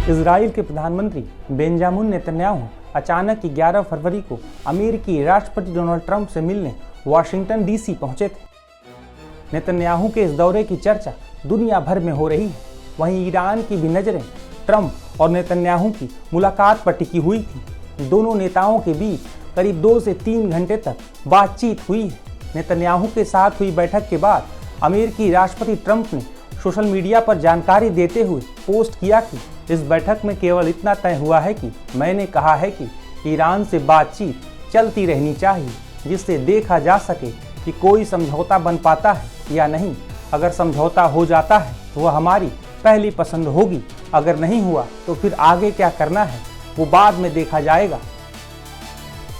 Israel के प्रधानमंत्री Benjamin Netanyahu अचानक 11 फरवरी को अमेरिकी राष्ट्रपति डोनाल्ड ट्रंप से मिलने वाशिंगटन डीसी पहुंचे थे। नेतन्याहू के इस दौरे की चर्चा दुनिया भर में हो रही है। वहीं ईरान की भी नज़रें ट्रंप और नेतन्याहू की मुलाकात पर टिकी हुई थी। दोनों नेताओं के बीच करीब 2 से 3 घंटे तक बातचीत हुई है। नेतन्याहू के साथ हुई बैठक के बाद अमेरिकी राष्ट्रपति ट्रंप ने सोशल मीडिया पर जानकारी देते हुए पोस्ट किया कि इस बैठक में केवल इतना तय हुआ है कि मैंने कहा है कि ईरान से बातचीत चलती रहनी चाहिए, जिससे देखा जा सके कि कोई समझौता बन पाता है या नहीं। अगर समझौता हो जाता है तो वह हमारी पहली पसंद होगी, अगर नहीं हुआ तो फिर आगे क्या करना है वो बाद में देखा जाएगा।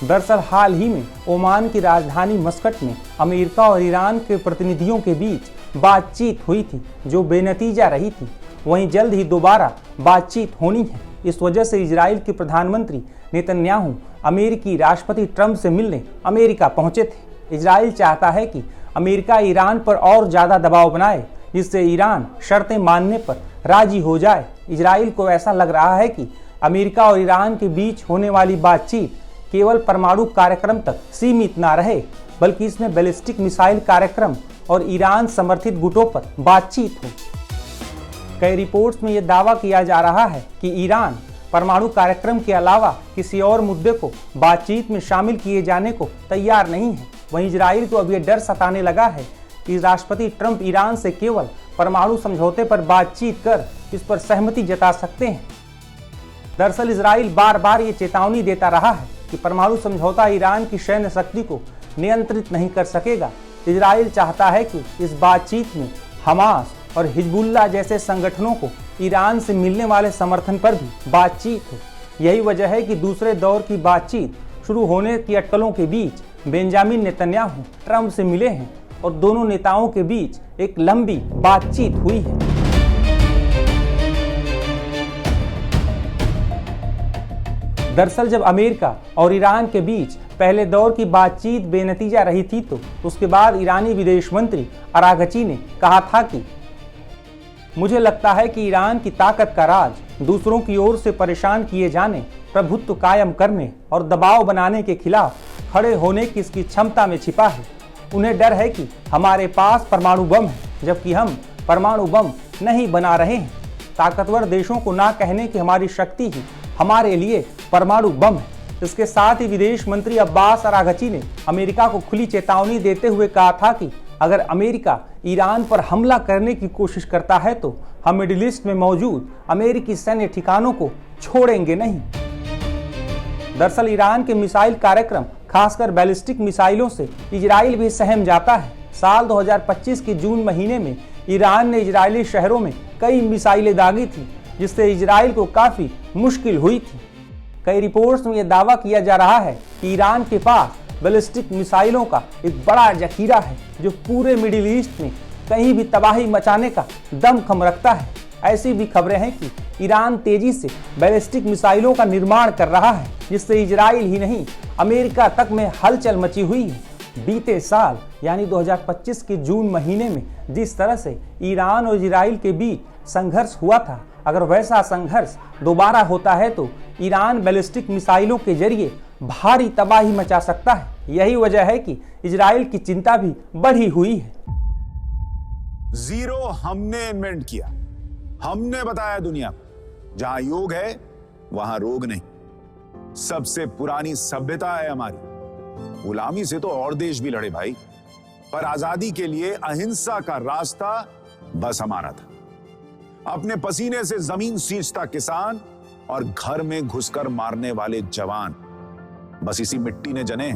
दरअसल हाल ही में ओमान की राजधानी मस्कट में अमेरिका और ईरान के प्रतिनिधियों के बीच बातचीत हुई थी, जो बेनतीजा रही थी। वहीं जल्द ही दोबारा बातचीत होनी है। इस वजह से इजराइल के प्रधानमंत्री नेतन्याहू अमेरिकी राष्ट्रपति ट्रंप से मिलने अमेरिका पहुंचे थे। इजराइल चाहता है कि अमेरिका ईरान पर और ज़्यादा दबाव बनाए, जिससे ईरान शर्तें मानने पर राजी हो जाए। इजराइल को ऐसा लग रहा है कि अमेरिका और ईरान के बीच होने वाली बातचीत केवल परमाणु कार्यक्रम तक सीमित ना रहे, बल्कि इसमें बैलिस्टिक मिसाइल कार्यक्रम और ईरान समर्थित गुटों पर बातचीत हो। कई रिपोर्ट्स में यह दावा किया जा रहा है कि ईरान परमाणु कार्यक्रम के अलावा किसी और मुद्दे को बातचीत में शामिल किए जाने को तैयार नहीं है। वहीं इजराइल को अब यह डर सताने लगा है कि राष्ट्रपति ट्रंप ईरान से केवल परमाणु समझौते पर बातचीत कर इस पर सहमति जता सकते हैं। दरअसल इजराइल बार बार ये चेतावनी देता रहा है कि परमाणु समझौता ईरान की सैन्य शक्ति को नियंत्रित नहीं कर सकेगा। इजराइल चाहता है कि इस बातचीत में हमास और हिजबुल्लाह जैसे संगठनों को ईरान से मिलने वाले समर्थन पर भी बातचीत हो। यही वजह है कि दूसरे दौर की बातचीत शुरू होने की अटकलों के बीच बेंजामिन नेतन्याहू ट्रंप से मिले हैं और दोनों नेताओं के बीच एक लंबी बातचीत हुई है। दरअसल जब अमेरिका और ईरान के बीच पहले दौर की बातचीत बेनतीजा रही थी, तो उसके बाद ईरानी विदेश मंत्री अरागची ने कहा था कि मुझे लगता है कि ईरान की ताकत का राज दूसरों की ओर से परेशान किए जाने, प्रभुत्व कायम करने और दबाव बनाने के खिलाफ खड़े होने की इसकी क्षमता में छिपा है। उन्हें डर है कि हमारे पास परमाणु बम है, जबकि हम परमाणु बम नहीं बना रहे हैं। ताकतवर देशों को ना कहने की हमारी शक्ति ही हमारे लिए परमाणु बम है। इसके साथ ही विदेश मंत्री अब्बास अरागची ने अमेरिका को खुली चेतावनी देते हुए कहा था कि अगर अमेरिका ईरान पर हमला करने की कोशिश करता है तो हम मिडिल ईस्ट में मौजूद अमेरिकी सैन्य ठिकानों को छोड़ेंगे नहीं। दरअसल ईरान के मिसाइल कार्यक्रम, खासकर बैलिस्टिक मिसाइलों से इजराइल भी सहम जाता है। साल 2025 के जून महीने में ईरान ने इजरायली शहरों में कई मिसाइलें दागी थी, जिससे इजराइल को काफ़ी मुश्किल हुई थी। कई रिपोर्ट्स में यह दावा किया जा रहा है कि ईरान के पास बैलिस्टिक मिसाइलों का एक बड़ा जखीरा है, जो पूरे मिडिल ईस्ट में कहीं भी तबाही मचाने का दमखम रखता है। ऐसी भी खबरें हैं कि ईरान तेजी से बैलिस्टिक मिसाइलों का निर्माण कर रहा है, जिससे इजराइल ही नहीं अमेरिका तक में हलचल मची हुई है। बीते साल यानी 2025 के जून महीने में जिस तरह से ईरान और इजराइल के बीच संघर्ष हुआ था, अगर वैसा संघर्ष दोबारा होता है तो ईरान बैलिस्टिक मिसाइलों के जरिए भारी तबाही मचा सकता है। यही वजह है कि इजराइल की चिंता भी बढ़ी हुई है। जीरो हमने इन्वेंट किया, हमने बताया दुनिया को, जहां योग है वहां रोग नहीं। सबसे पुरानी सभ्यता है हमारी। गुलामी से तो और देश भी लड़े भाई, पर आजादी के लिए अहिंसा का रास्ता बस हमारा था। अपने पसीने से जमीन सींचता किसान और घर में घुसकर मारने वाले जवान, बस इसी मिट्टी ने जने।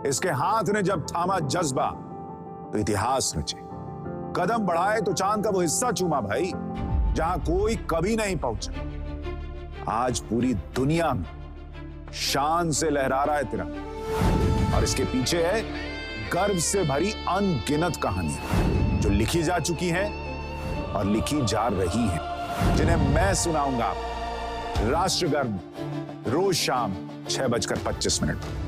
इसके हाथ ने जब थामा जज्बा तो इतिहास रचे। कदम बढ़ाए तो चांद का वो हिस्सा चूमा भाई, जहां कोई कभी नहीं पहुंचा। आज पूरी दुनिया में शान से लहरा रहा है तिरंगा, और इसके पीछे है गर्व से भरी अनगिनत कहानियां, जो लिखी जा चुकी हैं और लिखी जा रही हैं, जिन्हें मैं सुनाऊंगा राष्ट्रगर्व रोज शाम 6:25 पर।